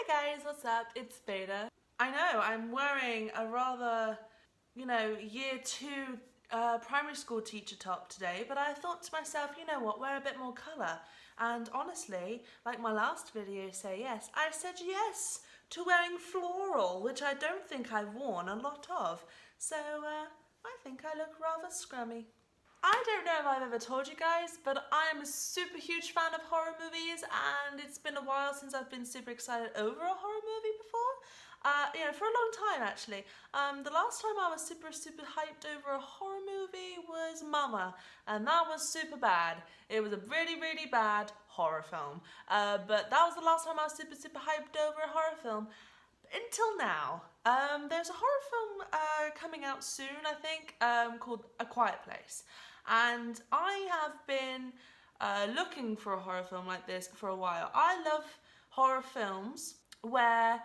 Hi guys, what's up? It's Beta. I know, I'm wearing a rather, year two primary school teacher top today, but I thought to myself, you know what, wear a bit more colour. And honestly, like my last video, Say Yes, I said yes to wearing floral, which I don't think I've worn a lot of. So I think I look rather scrummy. I don't know if I've ever told you guys, but I'm a super huge fan of horror movies, and it's been a while since I've been super excited over a horror movie before. For a long time actually. The last time I was super hyped over a horror movie was Mama, and that was super bad. It was a really bad horror film. But that was the last time I was super hyped over a horror film. Until now. There's a horror film coming out soon, I think, called A Quiet Place. And I have been looking for a horror film like this for a while. I love horror films where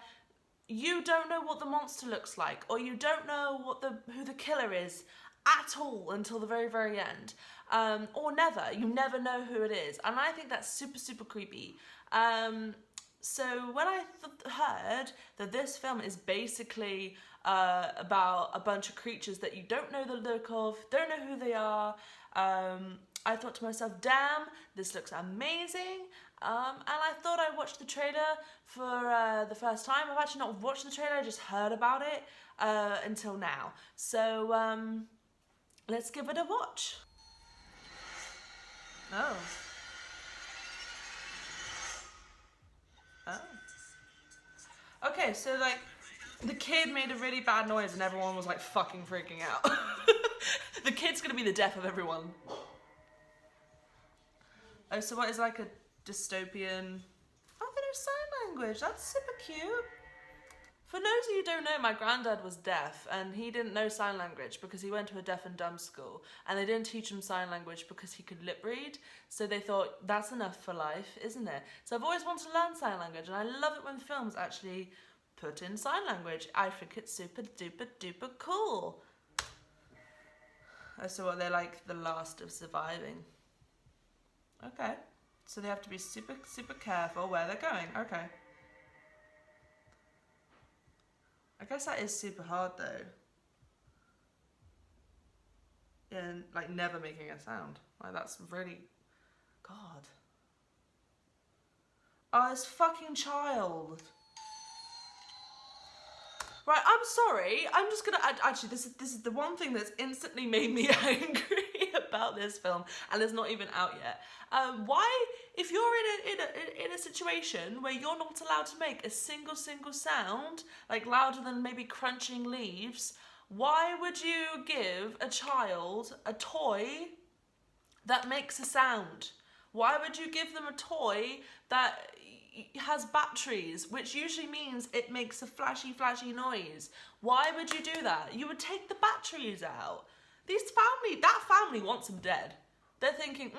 you don't know what the monster looks like, or you don't know who the killer is at all until the very end, or never. You never know who it is, and I think that's super creepy. So when I heard that this film is basically about a bunch of creatures that you don't know the look of, don't know who they are, I thought to myself, damn, this looks amazing. And I thought I'd watch the trailer for the first time. I've actually not watched the trailer, I just heard about it until now. So let's give it a watch. Oh. Okay, so like, the kid made a really bad noise and everyone was like fucking freaking out. The kid's gonna be the death of everyone. Oh, so what is like a dystopian... Oh, there's sign language, that's super cute. For those of you who don't know, my granddad was deaf and he didn't know sign language because he went to a deaf and dumb school, and they didn't teach him sign language because he could lip read, so they thought that's enough for life, isn't it? So I've always wanted to learn sign language, and I love it when films actually put in sign language. I think it's super duper cool. Oh, so what, they're like the last of surviving. Okay, so they have to be super careful where they're going. Okay. I guess that is super hard though. And like never making a sound. Like that's really... God. Oh, this fucking child. Right, I'm sorry. I'm just gonna actually. This is the one thing that's instantly made me angry about this film, and it's not even out yet. Why, if you're in a situation where you're not allowed to make a single sound, like louder than maybe crunching leaves, why would you give a child a toy that makes a sound? Why would you give them a toy that has batteries, which usually means it makes a flashy noise? Why would you do that? You would take the batteries out. That family wants him dead. They're thinking,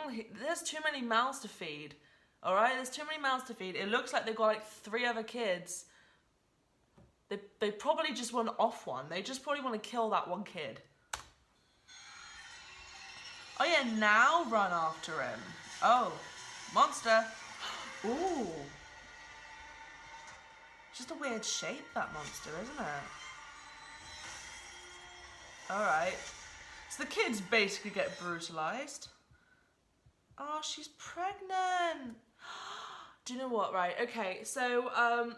there's too many mouths to feed. All right, there's too many mouths to feed. It looks like they've got like 3 other kids. They probably just want off one. They just probably want to kill that one kid. Oh yeah, now run after him. Oh, monster. Ooh. Just a weird shape, that monster, isn't it? Alright. So the kids basically get brutalized. Oh, she's pregnant. Do you know what, right? Okay, so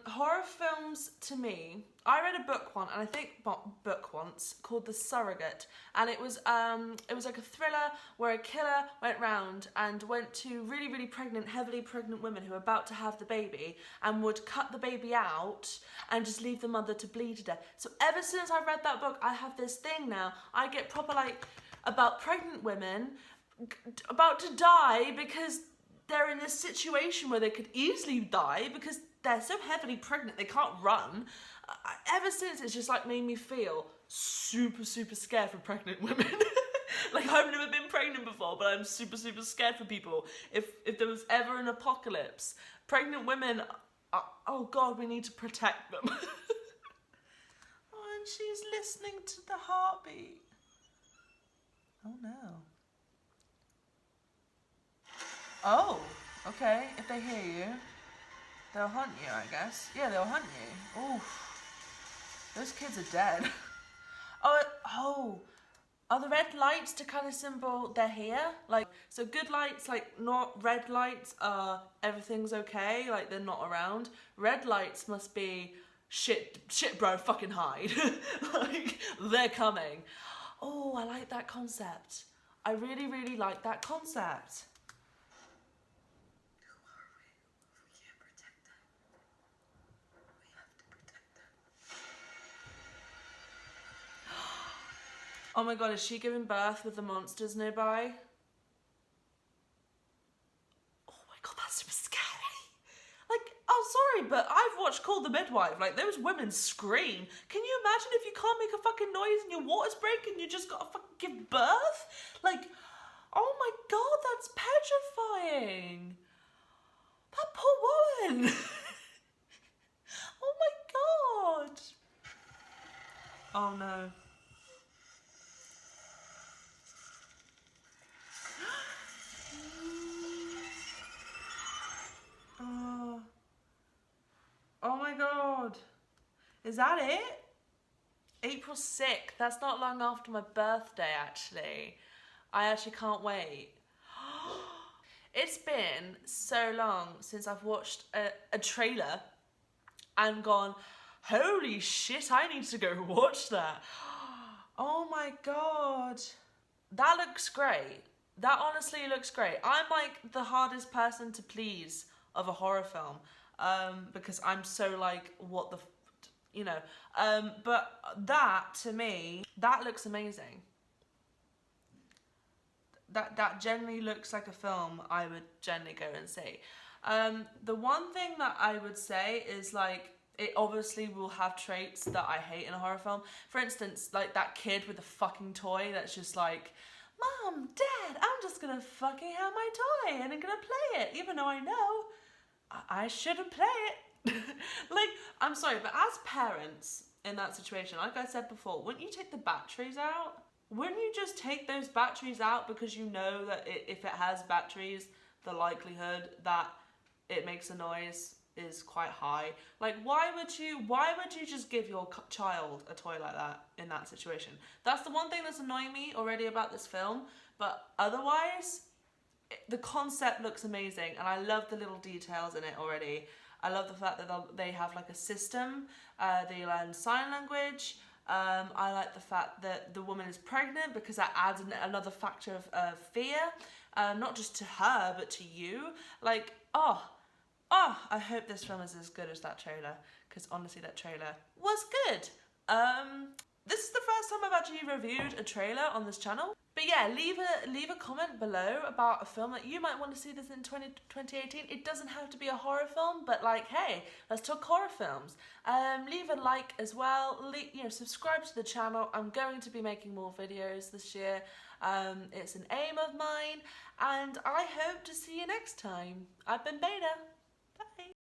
horror films to me, I read a book once, and I think book once, called The Surrogate, and it was like a thriller where a killer went round and went to really pregnant, heavily pregnant women who were about to have the baby, and would cut the baby out and just leave the mother to bleed to death. So ever since I read that book, I have this thing now. I get proper like about pregnant women about to die because they're in this situation where they could easily die because they're so heavily pregnant they can't run. Ever since, it's just like made me feel super scared for pregnant women. Like, I've never been pregnant before, but I'm super scared for people. If there was ever an apocalypse, pregnant women, oh God, we need to protect them. Oh, and she's listening to the heartbeat. Oh no. Oh, okay, if they hear you. They'll hunt you, I guess. Yeah, they'll hunt you. Oof. Those kids are dead. Oh. Are the red lights to kind of symbol they're here? Like, so good lights, like not red lights are everything's okay, like they're not around. Red lights must be shit bro, fucking hide. Like, they're coming. Oh, I like that concept. I really, really like that concept. Oh my god, is she giving birth with the monsters nearby? Oh my god, that's super scary. Like, oh sorry, but I've watched Call the Midwife. Like, those women scream. Can you imagine if you can't make a fucking noise and your water's breaking and you just gotta fucking give birth? Like, oh my god, that's petrifying. That poor woman. Oh my god. Oh no. Oh. Oh my god. Is that it? April 6th. That's not long after my birthday, actually. I actually can't wait. It's been so long since I've watched a trailer and gone, holy shit, I need to go watch that. Oh my god. That looks great. That honestly looks great. I'm like the hardest person to please of a horror film, because I'm so like, what the, you know. But that, to me, that looks amazing. That generally looks like a film I would generally go and see. The one thing that I would say is, like, it obviously will have traits that I hate in a horror film. For instance, like that kid with the fucking toy that's just like, Mom, Dad, I'm just gonna fucking have my toy and I'm gonna play it, even though I know I shouldn't play it. Like, I'm sorry, but as parents in that situation, like I said before, wouldn't you take the batteries out? Wouldn't you just take those batteries out because you know that if it has batteries, the likelihood that it makes a noise is quite high? Like, why would you just give your child a toy like that in that situation? That's the one thing that's annoying me already about this film, but otherwise, the concept looks amazing and I love the little details in it already. I love the fact that they have like a system, they learn sign language. I like the fact that the woman is pregnant because that adds another factor of fear, not just to her but to you. Like, I hope this film is as good as that trailer, because honestly that trailer was good. This is the first time I've actually reviewed a trailer on this channel. But yeah, leave a comment below about a film that you might want to see this in 2018. It doesn't have to be a horror film, but like, hey, let's talk horror films. Leave a like as well. Subscribe to the channel. I'm going to be making more videos this year. It's an aim of mine, and I hope to see you next time. I've been Beta.